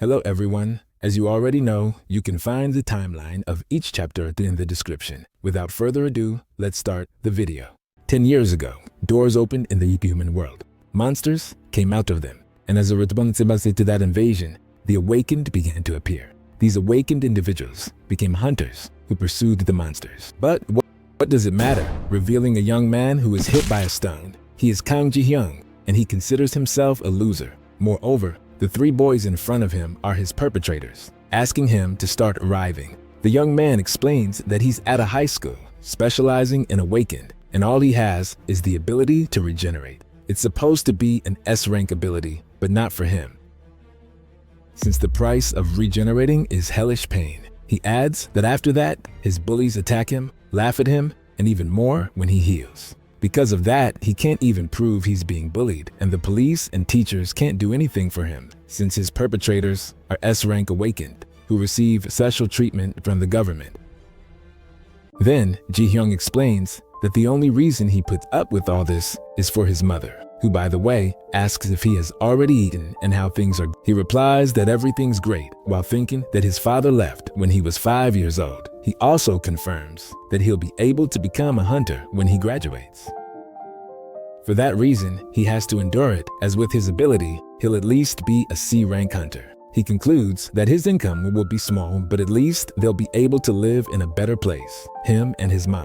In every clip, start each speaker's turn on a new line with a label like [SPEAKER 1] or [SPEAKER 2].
[SPEAKER 1] Hello everyone. As you already know, you can find the timeline of each chapter in the description. Without further ado, let's start the video. 10 years ago, doors opened in the human world. Monsters came out of them, and as a response to that invasion, the awakened began to appear. These awakened individuals became hunters who pursued the monsters. But what does it matter? Revealing a young man who is hit by a stone. He is Kang Ji-hyung, and he considers himself a loser. Moreover, the three boys in front of him are his perpetrators, asking him to start arriving. The young man explains that he's at a high school, specializing in awakened, and all he has is the ability to regenerate. It's supposed to be an S-rank ability, but not for him, since the price of regenerating is hellish pain. He adds that after that, his bullies attack him, laugh at him, and even more when he heals. Because of that, he can't even prove he's being bullied, and the police and teachers can't do anything for him, since his perpetrators are S-rank awakened, who receive special treatment from the government. Then, Ji-hyung explains that the only reason he puts up with all this is for his mother, who, by the way, asks if he has already eaten and how things are. He replies that everything's great, while thinking that his father left when he was 5 years old. He also confirms that he'll be able to become a hunter when he graduates. For that reason, he has to endure it, as with his ability, he'll at least be a C-rank hunter. He concludes that his income will be small, but at least they'll be able to live in a better place, him and his mom.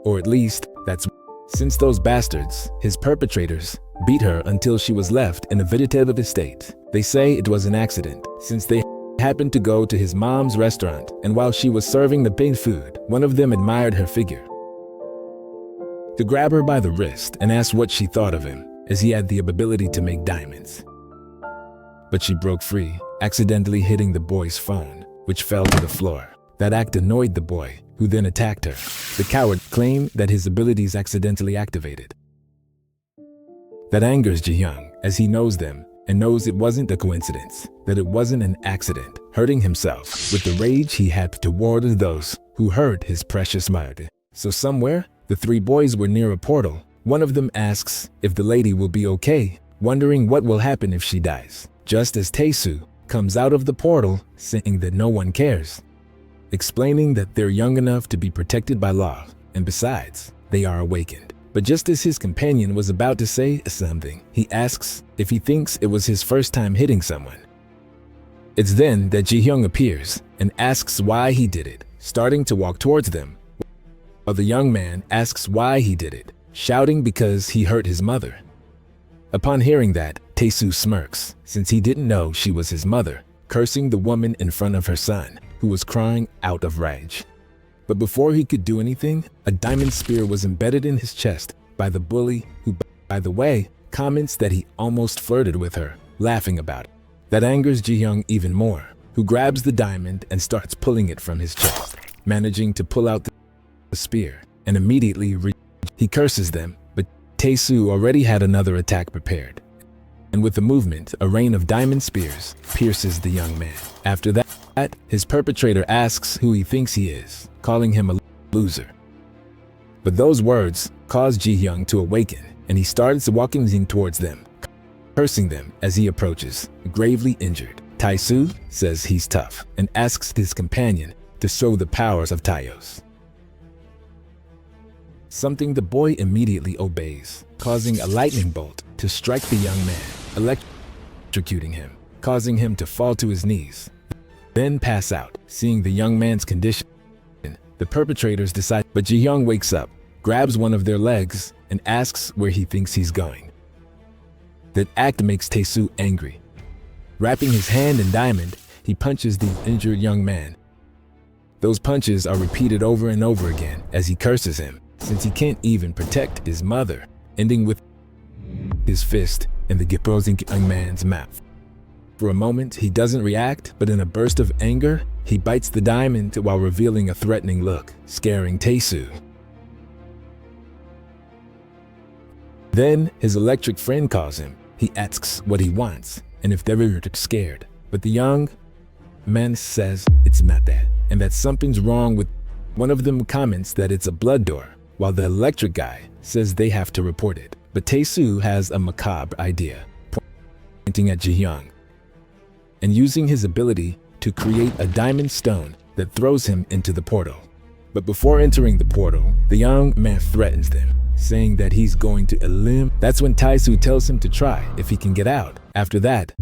[SPEAKER 1] Or at least, that's since those bastards, his perpetrators, beat her until she was left in a vegetative state. They say it was an accident, since they happened to go to his mom's restaurant, and while she was serving the baked food, one of them admired her figure, to grab her by the wrist and ask what she thought of him, as he had the ability to make diamonds. But she broke free, accidentally hitting the boy's phone, which fell to the floor. That act annoyed the boy, who then attacked her. The coward claimed that his abilities accidentally activated. That angers Ji-hyung, as he knows them and knows it wasn't a coincidence, that it wasn't an accident, hurting himself with the rage he had toward those who hurt his precious mother. So somewhere, the three boys were near a portal. One of them asks if the lady will be okay, wondering what will happen if she dies. Just as Tae-soo comes out of the portal, saying that no one cares, explaining that they're young enough to be protected by law, and besides, they are awakened. But just as his companion was about to say something, he asks if he thinks it was his first time hitting someone. It's then that Ji-hyung appears and asks why he did it, starting to walk towards them, while the young man asks why he did it, shouting because he hurt his mother. Upon hearing that, Tae-soo smirks, since he didn't know she was his mother, cursing the woman in front of her son, who was crying out of rage. But before he could do anything, a diamond spear was embedded in his chest by the bully, who, by the way, comments that he almost flirted with her, laughing about it. That angers Ji-hyung even more, who grabs the diamond and starts pulling it from his chest, managing to pull out the spear, and immediately he curses them, but Tae-soo already had another attack prepared. And with the movement, a rain of diamond spears pierces the young man. After that, his perpetrator asks who he thinks he is, calling him a loser. But those words cause Ji-hyung to awaken, and he starts walking towards them, cursing them as he approaches, gravely injured. Tae-soo says he's tough, and asks his companion to show the powers of Taeyos, something the boy immediately obeys, causing a lightning bolt to strike the young man, electrocuting him, causing him to fall to his knees, then pass out. Seeing the young man's condition, the perpetrators decide, but Ji-hyung wakes up, grabs one of their legs, and asks where he thinks he's going. That act makes Tae-soo angry. Wrapping his hand in diamond, he punches the injured young man. Those punches are repeated over and over again as he curses him, since he can't even protect his mother, ending with his fist in the opposing young man's mouth. For a moment, he doesn't react, but in a burst of anger, he bites the diamond while revealing a threatening look, scaring Tae-soo. Then, his electric friend calls him. He asks what he wants, and if they're scared. But the young man says it's not that, and that something's wrong with. One of them comments that it's a blood door, while the electric guy says they have to report it. But Tae-soo has a macabre idea, pointing at Ji-hyung. and using his ability to create a diamond stone that throws him into the portal. But before entering the portal, the young man threatens them, saying that he's going to eliminate. That's when Taesu tells him to try if he can get out. After that,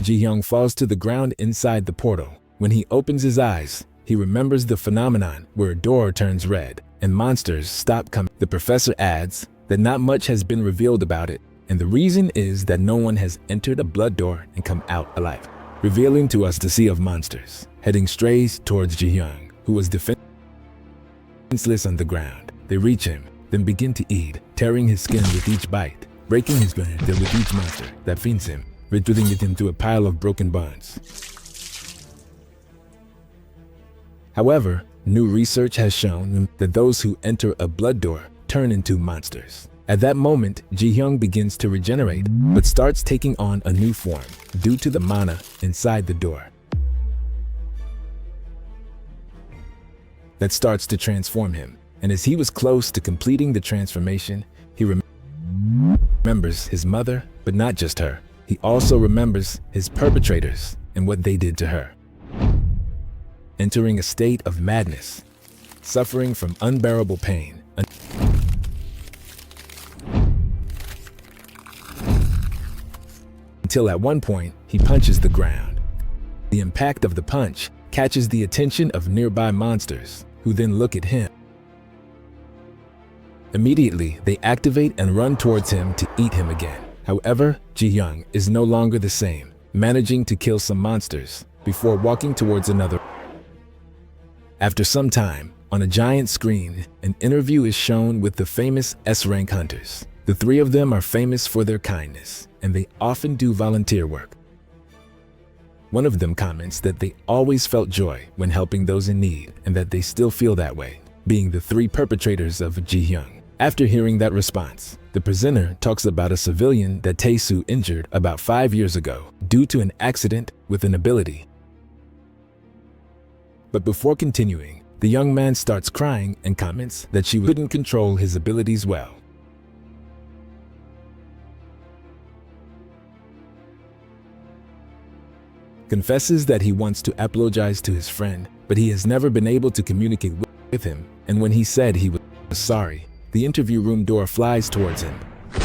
[SPEAKER 1] Ji-hyung falls to the ground inside the portal. When he opens his eyes, he remembers the phenomenon where a door turns red and monsters stop coming. The professor adds that not much has been revealed about it, and the reason is that no one has entered a blood door and come out alive, revealing to us the sea of monsters, heading straight towards Ji-hyung, who was defenseless on the ground. They reach him, then begin to eat, tearing his skin with each bite, breaking his bones, then with each monster that feeds him, reducing him to a pile of broken bones. However, new research has shown that those who enter a blood door turn into monsters. At that moment, Ji-hyung begins to regenerate, but starts taking on a new form due to the mana inside the door that starts to transform him. And as he was close to completing the transformation, he remembers his mother, but not just her. He also remembers his perpetrators and what they did to her. Entering a state of madness, suffering from unbearable pain, until at one point he punches the ground. The impact of the punch catches the attention of nearby monsters, who then look at him. Immediately, they activate and run towards him to eat him again. However, Ji-hyung is no longer the same, managing to kill some monsters before walking towards another. After some time, on a giant screen, an interview is shown with the famous S-rank hunters. The three of them are famous for their kindness, and they often do volunteer work. One of them comments that they always felt joy when helping those in need, and that they still feel that way, being the three perpetrators of Ji-hyung. After hearing that response, the presenter talks about a civilian that Taesu injured about 5 years ago due to an accident with an ability. But before continuing, the young man starts crying and comments that she couldn't control his abilities well. Confesses that he wants to apologize to his friend, but he has never been able to communicate with him, and when he said he was sorry, the interview room door flies towards him.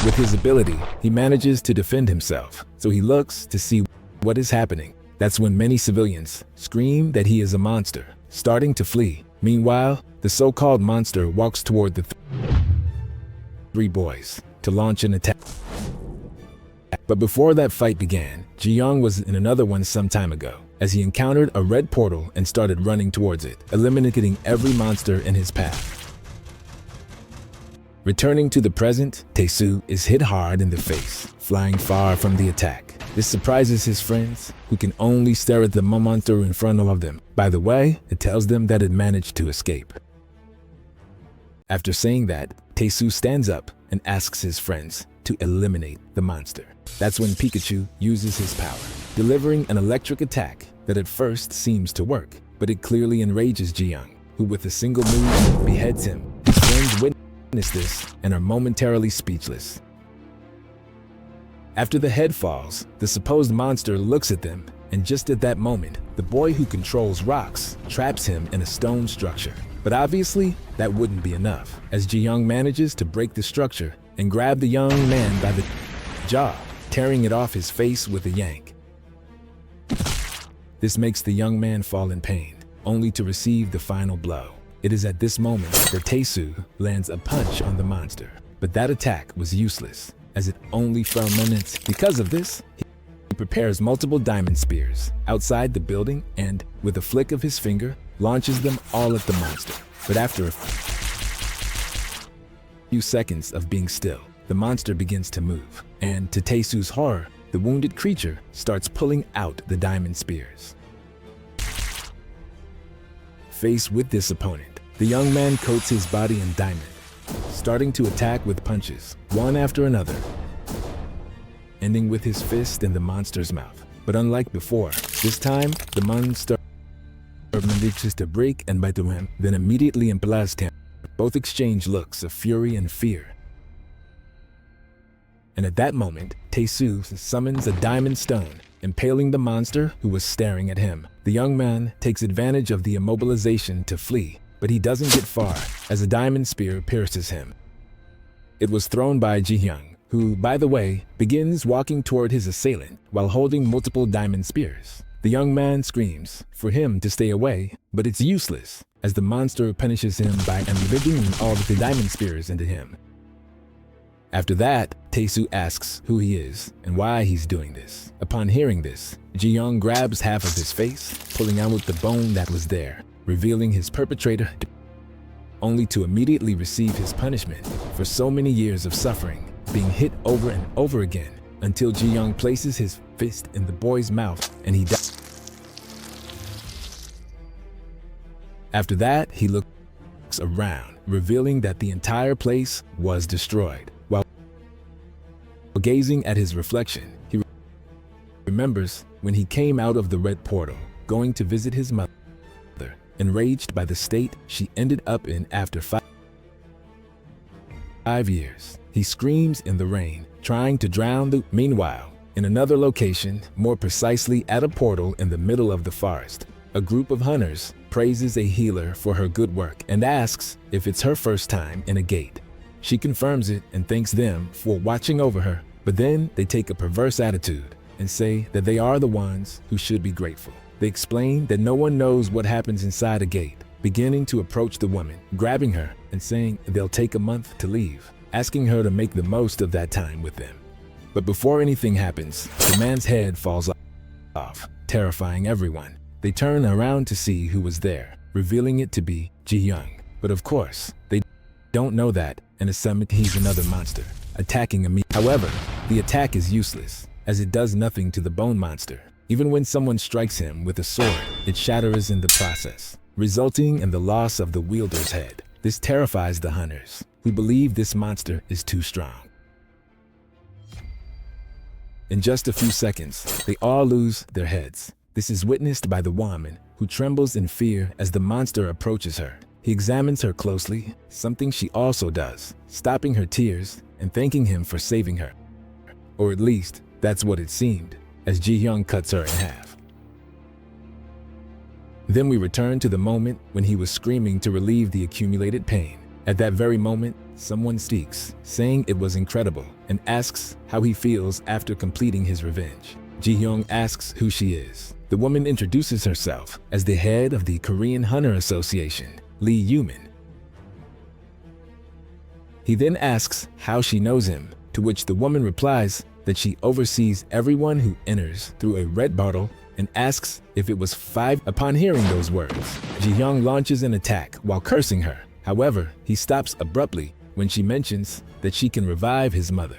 [SPEAKER 1] With his ability, he manages to defend himself, so he looks to see what is happening. That's when many civilians scream that he is a monster, starting to flee. Meanwhile, the so-called monster walks toward the three boys to launch an attack. But before that fight began, Ji-hyung was in another one some time ago, as he encountered a red portal and started running towards it, eliminating every monster in his path. Returning to the present, Taesu is hit hard in the face, flying far from the attack. This surprises his friends, who can only stare at the monster in front of them. By the way, it tells them that it managed to escape. After saying that, Taesu stands up and asks his friends to eliminate the monster. That's when Pikachu uses his power, delivering an electric attack that at first seems to work, but it clearly enrages Ji-hyung, who with a single move beheads him. His friends witness this and are momentarily speechless. After the head falls, the supposed monster looks at them, and just at that moment, the boy who controls rocks traps him in a stone structure. But obviously, that wouldn't be enough, as Ji-hyung manages to break the structure and grab the young man by the jaw, tearing it off his face with a yank. This makes the young man fall in pain, only to receive the final blow. It is at this moment that Taesu lands a punch on the monster, but that attack was useless, as it only fell minutes. Because of this, he prepares multiple diamond spears outside the building and, with a flick of his finger, launches them all at the monster. But after a few seconds of being still, the monster begins to move, and to Taesu's horror, the wounded creature starts pulling out the diamond spears. Faced with this opponent, the young man coats his body in diamond, starting to attack with punches, one after another, ending with his fist in the monster's mouth. But unlike before, this time, the monster manages to break and bite him, then immediately impales him. Both exchange looks of fury and fear. And at that moment, Taesu summons a diamond stone impaling the monster who was staring at him. The young man takes advantage of the immobilization to flee, but he doesn't get far as a diamond spear pierces him. It was thrown by Ji-hyung, who, by the way, begins walking toward his assailant while holding multiple diamond spears. The young man screams for him to stay away, but it's useless as the monster punishes him by embedding all of the diamond spears into him. After that, Tae-soo asks who he is and why he's doing this. Upon hearing this, Ji-hyung grabs half of his face, pulling out the bone that was there, revealing his perpetrator, only to immediately receive his punishment for so many years of suffering, being hit over and over again until Ji-hyung places his fist in the boy's mouth and he dies. After that, he looks around, revealing that the entire place was destroyed. While gazing at his reflection, he remembers when he came out of the red portal, going to visit his mother. Enraged by the state she ended up in after 5 years, he screams in the rain, trying to drown the. Meanwhile, in another location, more precisely at a portal in the middle of the forest, a group of hunters praises a healer for her good work and asks if it's her first time in a gate. She confirms it and thanks them for watching over her, but then they take a perverse attitude and say that they are the ones who should be grateful. They explain that no one knows what happens inside a gate, beginning to approach the woman, grabbing her and saying they'll take a month to leave, asking her to make the most of that time with them. But before anything happens, the man's head falls off, terrifying everyone. They turn around to see who was there, revealing it to be Ji-hyung. But of course, they don't know that and assume he's another monster, attacking immediately. However, the attack is useless, as it does nothing to the bone monster. Even when someone strikes him with a sword, it shatters in the process, resulting in the loss of the wielder's head. This terrifies the hunters, who believe this monster is too strong. In just a few seconds, they all lose their heads. This is witnessed by the woman, who trembles in fear as the monster approaches her. He examines her closely, something she also does, stopping her tears and thanking him for saving her. Or at least, that's what it seemed, as Ji-hyung cuts her in half. Then we return to the moment when he was screaming to relieve the accumulated pain. At that very moment, someone speaks, saying it was incredible, and asks how he feels after completing his revenge. Ji-hyung asks who she is. The woman introduces herself as the head of the Korean Hunter Association, Lee Yoo-min. He then asks how she knows him, to which the woman replies that she oversees everyone who enters through a red portal and asks if it was 5. Upon hearing those words, Ji-hyung launches an attack while cursing her. However, he stops abruptly when she mentions that she can revive his mother.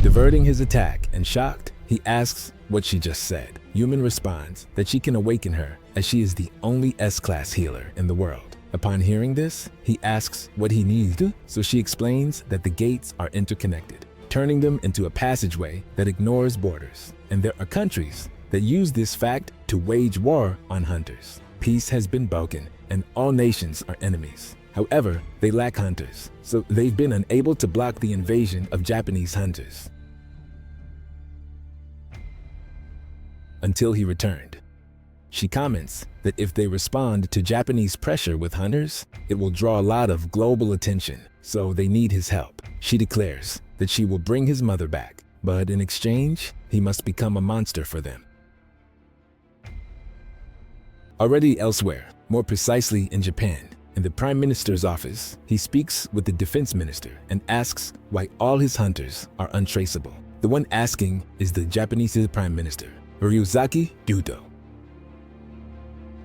[SPEAKER 1] Diverting his attack and shocked, he asks what she just said. Yoo-min responds that she can awaken her as she is the only S-class healer in the world. Upon hearing this, he asks what he needs to, so she explains that the gates are interconnected, turning them into a passageway that ignores borders. And there are countries that use this fact to wage war on hunters. Peace has been broken and all nations are enemies. However, they lack hunters, so they've been unable to block the invasion of Japanese hunters. Until he returned. She comments that if they respond to Japanese pressure with hunters, it will draw a lot of global attention, so they need his help. She declares that she will bring his mother back, but in exchange, he must become a monster for them. Already elsewhere, more precisely in Japan, in the Prime Minister's office, he speaks with the Defense Minister and asks why all his hunters are untraceable. The one asking is the Japanese Prime Minister, Ryuzaki Ryudo.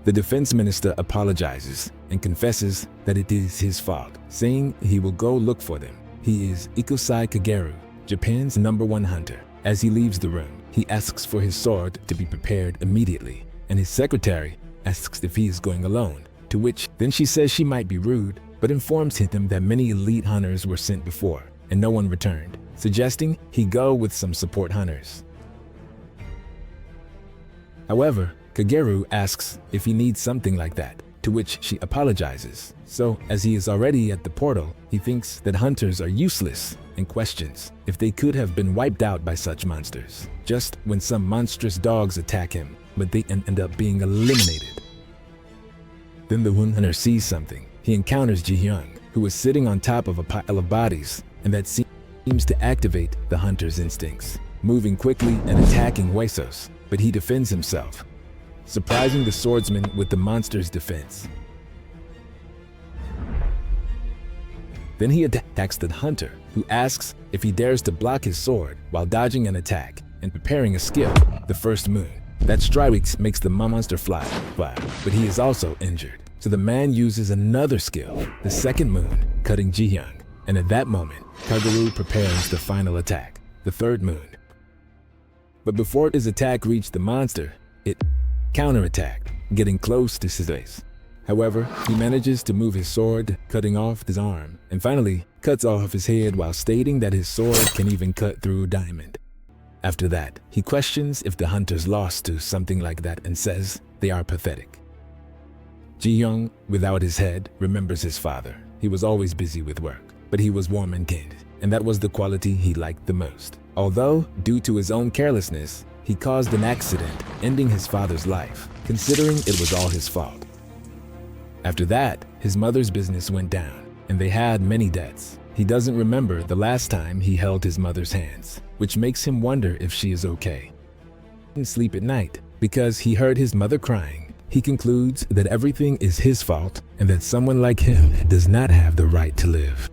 [SPEAKER 1] The Defense Minister apologizes and confesses that it is his fault, saying he will go look for them. He is Ikusai Kageru, Japan's #1 hunter. As he leaves the room, he asks for his sword to be prepared immediately, and his secretary asks if he is going alone, to which then she says she might be rude, but informs him that many elite hunters were sent before, and no one returned, suggesting he go with some support hunters. However, Kageru asks if he needs something like that, to which she apologizes. So, as he is already at the portal, he thinks that hunters are useless and questions if they could have been wiped out by such monsters. Just when some monstrous dogs attack him, but they end up being eliminated. Then the wound hunter sees something. He encounters Ji-hyung, who is sitting on top of a pile of bodies, and that seems to activate the hunter's instincts, moving quickly and attacking Huesos, but he defends himself, surprising the swordsman with the monster's defense. Then he attacks the hunter, who asks if he dares to block his sword while dodging an attack and preparing a skill, the first moon. That strike makes the monster fly, but he is also injured. So the man uses another skill, the second moon, cutting Ji-hyung. And at that moment, Kaguru prepares the final attack, the third moon. But before his attack reached the monster, it counterattacked, getting close to his face. However, he manages to move his sword, cutting off his arm, and finally cuts off his head while stating that his sword can even cut through diamond. After that, he questions if the hunters lost to something like that and says they are pathetic. Ji-hyung, without his head, remembers his father. He was always busy with work, but he was warm and kind, and that was the quality he liked the most. Although, due to his own carelessness, he caused an accident, ending his father's life, considering it was all his fault. After that, his mother's business went down, and they had many debts. He doesn't remember the last time he held his mother's hands, which makes him wonder if she is okay. He didn't sleep at night because he heard his mother crying. He concludes that everything is his fault and that someone like him does not have the right to live.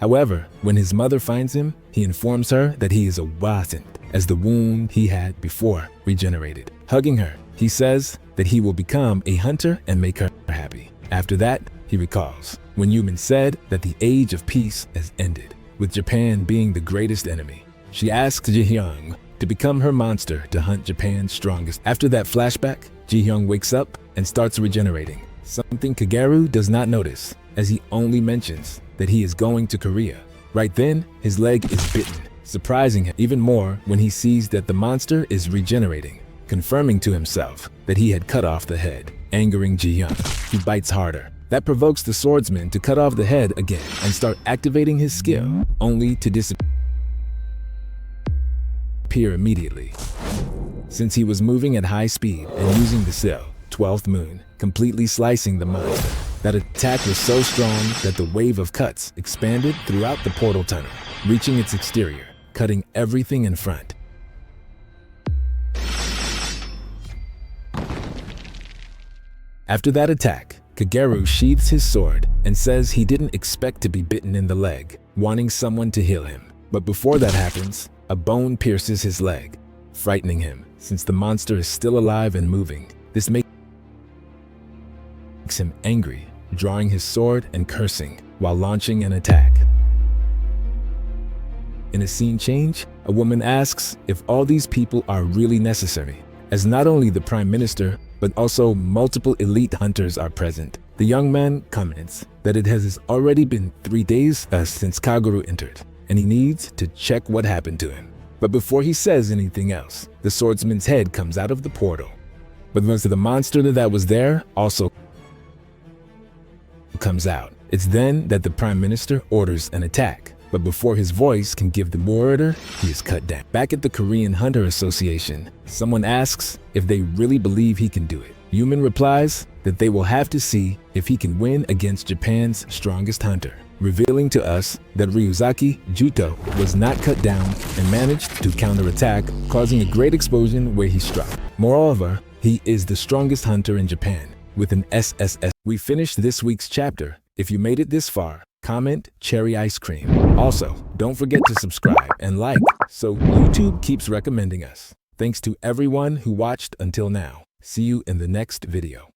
[SPEAKER 1] However, when his mother finds him, he informs her that he is a wasn't, as the wound he had before regenerated. Hugging her, he says that he will become a hunter and make her happy. After that, he recalls when Yumin said that the age of peace has ended, with Japan being the greatest enemy. She asks Ji-hyung to become her monster to hunt Japan's strongest. After that flashback, Ji-hyung wakes up and starts regenerating, something Kagero does not notice, as he only mentions that he is going to Korea. Right then, his leg is bitten, surprising him even more when he sees that the monster is regenerating, confirming to himself that he had cut off the head, angering Ji-hyung. He bites harder. That provokes the swordsman to cut off the head again and start activating his skill, only to disappear immediately. Since he was moving at high speed and using the cell, 12th moon, completely slicing the monster. That attack was so strong that the wave of cuts expanded throughout the portal tunnel, reaching its exterior, cutting everything in front. After that attack, Kagero sheathes his sword and says he didn't expect to be bitten in the leg, wanting someone to heal him. But before that happens, a bone pierces his leg, frightening him since the monster is still alive and moving. This makes him angry, drawing his sword and cursing while launching an attack. In a scene change, a woman asks if all these people are really necessary, as not only the Prime Minister, but also multiple elite hunters are present. The young man comments that it has already been 3 days since Kagero entered, and he needs to check what happened to him. But before he says anything else, the swordsman's head comes out of the portal. But once the monster that was there also comes out, it's then that the Prime Minister orders an attack. But before his voice can give the order, he is cut down. Back at the Korean Hunter Association, someone asks if they really believe he can do it. Yumin replies that they will have to see if he can win against Japan's strongest hunter, revealing to us that Ryuzaki Juto was not cut down and managed to counterattack, causing a great explosion where he struck. Moreover, he is the strongest hunter in Japan, with an SSS. We finished this week's chapter. If you made it this far, comment cherry ice cream. Also, don't forget to subscribe and like so YouTube keeps recommending us. Thanks to everyone who watched until now. See you in the next video.